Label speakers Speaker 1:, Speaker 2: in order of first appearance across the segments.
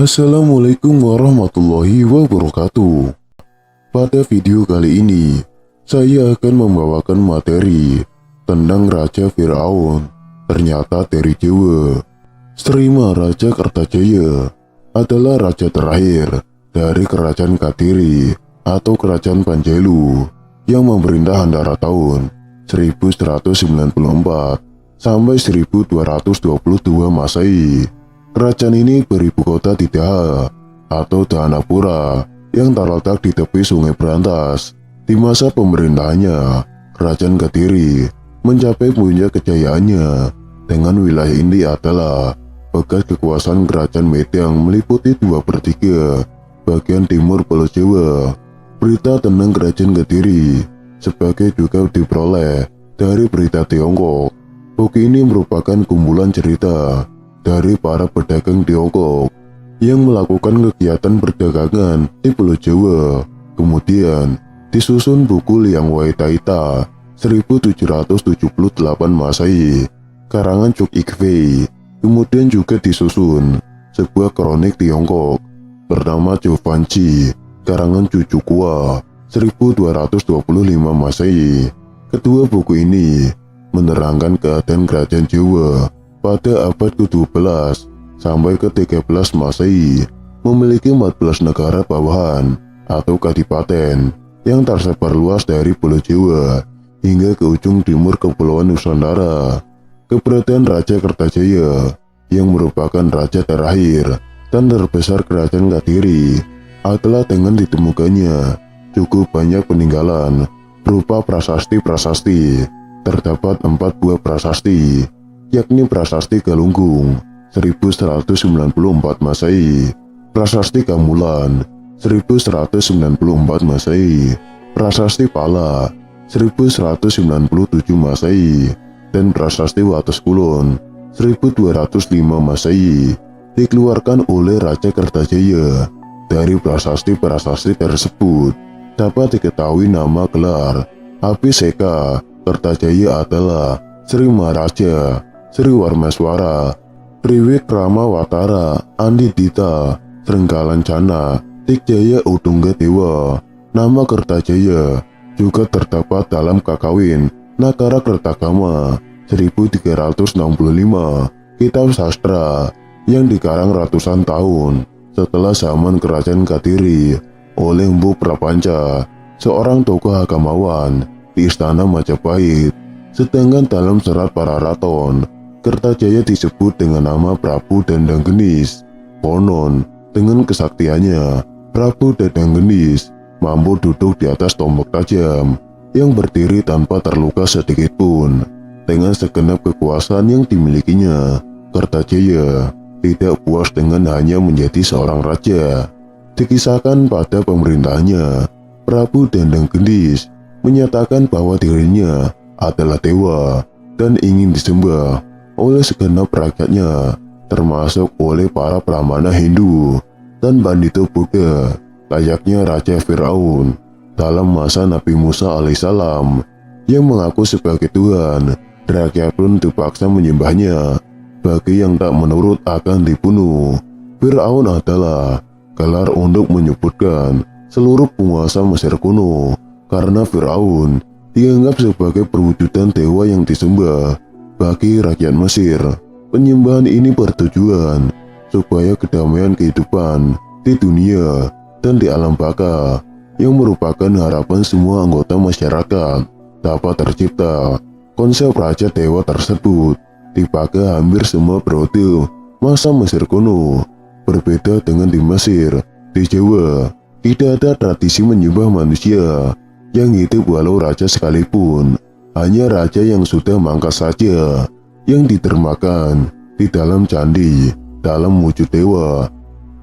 Speaker 1: Assalamualaikum warahmatullahi wabarakatuh. Pada video kali ini, saya akan membawakan materi tentang Raja Firaun, ternyata dari Jawa. Sri Maharaja Kertajaya adalah raja terakhir dari Kerajaan Kadiri atau Kerajaan Panjalu yang memerintah antara tahun 1194 sampai 1222 Masehi. Kerajaan ini beribu kota di Daha atau Dahanapura yang terletak di tepi Sungai Berantas. Di masa pemerintahannya, Kerajaan Kadiri mencapai puncak kejayaannya dengan wilayah ini adalah bekas kekuasaan Kerajaan Medang meliputi 2/3 bagian timur Pulau Jawa. Berita tentang Kerajaan Kadiri sebagai juga diperoleh dari berita Tiongkok. Buku ini merupakan kumpulan cerita dari para pedagang Tiongkok yang melakukan kegiatan perdagangan di Pulau Jawa. Kemudian disusun buku Liang Wai Taita 1778 Masehi karangan Cuk Ikfei. Kemudian juga disusun sebuah kronik Tiongkok bernama Zhou Fanji karangan Cucukua 1225 Masehi. Kedua buku ini menerangkan keadaan kerajaan Jawa pada abad ke-12 sampai ke-13 Masehi, memiliki 14 negara bawahan atau kadipaten yang tersebar luas dari Pulau Jawa hingga ke ujung timur Kepulauan Nusantara. Keberadaan Raja Kertajaya yang merupakan raja terakhir dan terbesar Kerajaan Kadiri adalah dengan ditemukannya cukup banyak peninggalan berupa prasasti-prasasti. Terdapat 4 buah prasasti, yakni Prasasti Galunggung 1194 Masehi, Prasasti Kamulan 1194 Masehi, Prasasti Pala 1197 Masehi, dan Prasasti Wates Kulon 1205 Masehi. Dikeluarkan oleh Raja Kertajaya. Dari prasasti-prasasti tersebut dapat diketahui nama gelar Abhiseka Kertajaya adalah Sri Maharaja, Sri Warmeswara, Triwikrama Watara, Andidita, Srenggalancana, Dikjaya Udungga Dewa. Nama Kertajaya juga terdapat dalam Kakawin Nagara Kertagama 1365, kitab sastra yang dikarang ratusan tahun setelah zaman Kerajaan Kadiri oleh Empu Prapanca, seorang tokoh agamawan di Istana Majapahit. Sedangkan dalam serat Pararaton, Kertajaya disebut dengan nama Prabu Dandang Genis. Konon, dengan kesaktiannya, Prabu Dandang Genis mampu duduk di atas tombak tajam yang berdiri tanpa terluka sedikit pun. Dengan segenap kekuasaan yang dimilikinya, Kertajaya tidak puas dengan hanya menjadi seorang raja. Dikisahkan pada pemerintahannya, Prabu Dandang Genis menyatakan bahwa dirinya adalah dewa dan ingin disembah oleh segenap rakyatnya, termasuk oleh para pramana Hindu dan bandito Buddha, layaknya Raja Firaun dalam masa Nabi Musa alaihissalam yang mengaku sebagai Tuhan. Rakyat pun terpaksa menyembahnya. Bagi yang tak menurut akan dibunuh. Firaun adalah gelar untuk menyebutkan seluruh penguasa Mesir kuno, karena Firaun dianggap sebagai perwujudan dewa yang disembah bagi rakyat Mesir. Penyembahan ini bertujuan supaya kedamaian kehidupan di dunia dan di alam baka yang merupakan harapan semua anggota masyarakat dapat tercipta. Konsep raja dewa tersebut dipakai hampir semua periode masa Mesir kuno. Berbeda dengan di Mesir, di Jawa tidak ada tradisi menyembah manusia yang hidup walau raja sekalipun. Hanya raja yang sudah mangkat saja yang ditermakan di dalam candi dalam wujud dewa.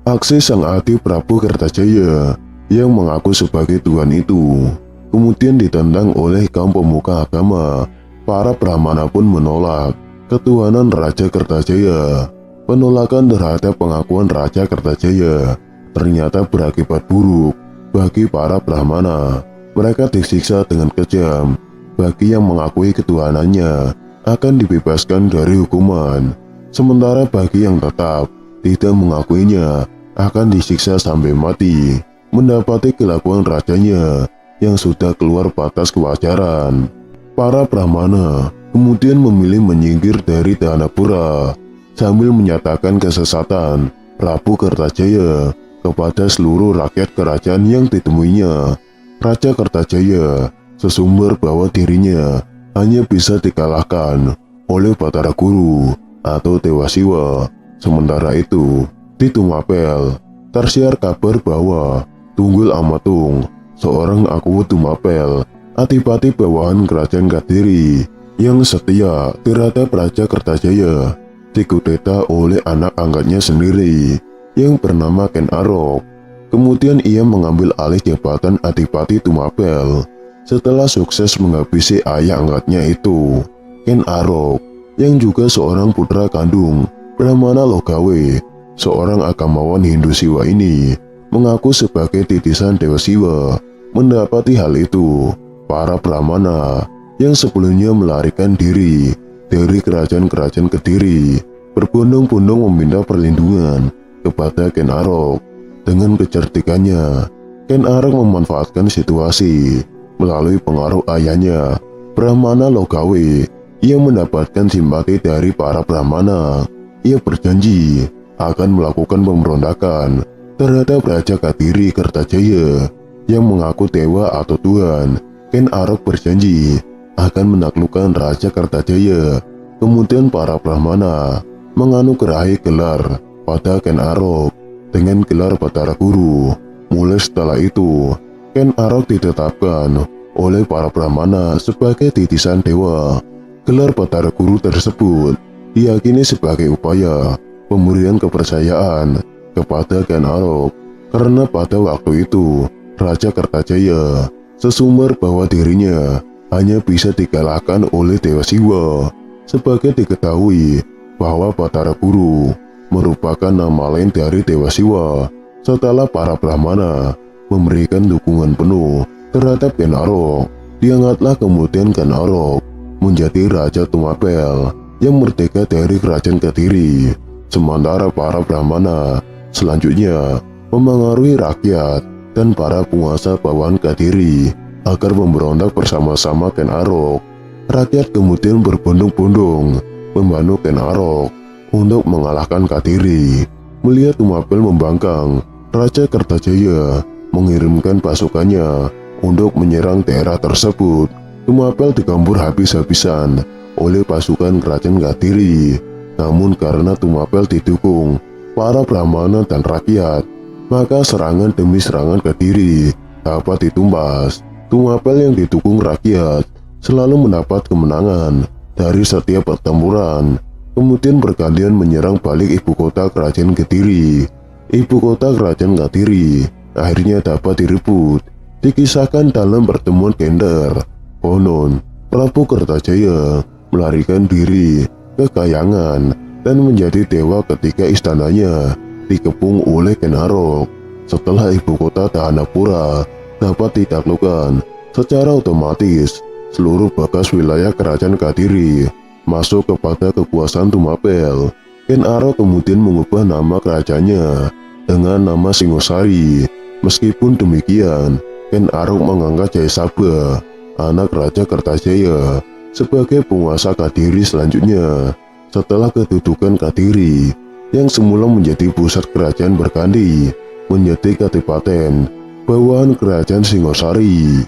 Speaker 1: Aksi sang Adi Prabu Kertajaya yang mengaku sebagai Tuhan itu kemudian ditentang oleh kaum pemuka agama. Para Brahmana pun menolak ketuhanan Raja Kertajaya. Penolakan terhadap pengakuan Raja Kertajaya ternyata berakibat buruk bagi para Brahmana. Mereka disiksa dengan kejam. Bagi yang mengakui ketuhanannya akan dibebaskan dari hukuman. Sementara bagi yang tetap tidak mengakuinya akan disiksa sampai mati, mendapati kelakuan rajanya yang sudah keluar batas kewajaran. Para Brahmana kemudian memilih menyingkir dari Dhanapura sambil menyatakan kesesatan Prabu Kertajaya kepada seluruh rakyat kerajaan yang ditemuinya. Raja Kertajaya sesumber bahwa dirinya hanya bisa dikalahkan oleh Batara Guru atau Dewa Siwa. Sementara itu, di Tumapel tersiar kabar bahwa Tunggul Amatung, seorang Akuwu Tumapel, adipati bawahan kerajaan Kadiri yang setia terhadap Raja Kertajaya, dikudeta oleh anak angkatnya sendiri yang bernama Ken Arok. Kemudian ia mengambil alih jabatan adipati Tumapel setelah sukses menghabisi ayah angkatnya itu. Ken Arok yang juga seorang putra kandung Brahmana Logawe, seorang agamawan Hindu Siwa ini, mengaku sebagai titisan Dewa Siwa. Mendapati hal itu, para Brahmana yang sebelumnya melarikan diri dari kerajaan-kerajaan Kediri berbondong-bondong meminta perlindungan kepada Ken Arok. Dengan kecerdikannya, Ken Arok memanfaatkan situasi. Melalui pengaruh ayahnya, Brahmana Logawe, ia mendapatkan simpati dari para Brahmana. Ia berjanji akan melakukan pemberontakan terhadap Raja Kadiri Kertajaya yang mengaku dewa atau Tuhan. Ken Arok berjanji akan menaklukkan Raja Kertajaya. Kemudian para Brahmana menganugerahi gelar pada Ken Arok dengan gelar Batara Guru. Mulai setelah itu, Ken Arok ditetapkan oleh para Brahmana sebagai titisan dewa. Gelar Batara Guru tersebut diyakini sebagai upaya pemberian kepercayaan kepada Ken Arok, karena pada waktu itu Raja Kertajaya sesumber bahwa dirinya hanya bisa dikalahkan oleh Dewa Siwa. Sebagai diketahui bahwa Batara Guru merupakan nama lain dari Dewa Siwa. Setelah para Brahmana memberikan dukungan penuh terhadap Ken Arok, diangkatlah kemudian Ken Arok menjadi Raja Tumapel yang merdeka dari kerajaan Kediri. Sementara para Brahmana selanjutnya memengaruhi rakyat dan para penguasa bawahan Kediri agar memberontak bersama-sama Ken Arok. Rakyat kemudian berbondong-bondong membantu Ken Arok untuk mengalahkan Kadiri. Melihat Tumapel membangkang, Raja Kertajaya mengirimkan pasukannya untuk menyerang daerah tersebut. Tumapel digempur habis-habisan oleh pasukan kerajaan Kadiri. Namun karena Tumapel didukung para Brahmana dan rakyat, maka serangan demi serangan Kadiri dapat ditumpas. Tumapel yang didukung rakyat selalu mendapat kemenangan dari setiap pertempuran. Kemudian bergantian menyerang balik ibu kota kerajaan Kediri. Ibu kota kerajaan Kadiri akhirnya dapat direbut. Dikisahkan dalam pertemuan gender, konon Prabu Kertajaya melarikan diri ke Kayangan dan menjadi dewa ketika istananya dikepung oleh Ken Arok. Setelah ibu kota Dhanapura dapat ditaklukkan, secara otomatis seluruh bekas wilayah kerajaan Kadiri masuk kepada kekuasaan Tumapel. Ken Arok kemudian mengubah nama kerajaannya dengan nama Singosari. Meskipun demikian, Ken Arok mengangkat Jayasabha, anak Raja Kertajaya, sebagai penguasa Kadiri selanjutnya. Setelah kedudukan Kadiri yang semula menjadi pusat kerajaan berganti menjadi kadipaten bawahan kerajaan Singosari.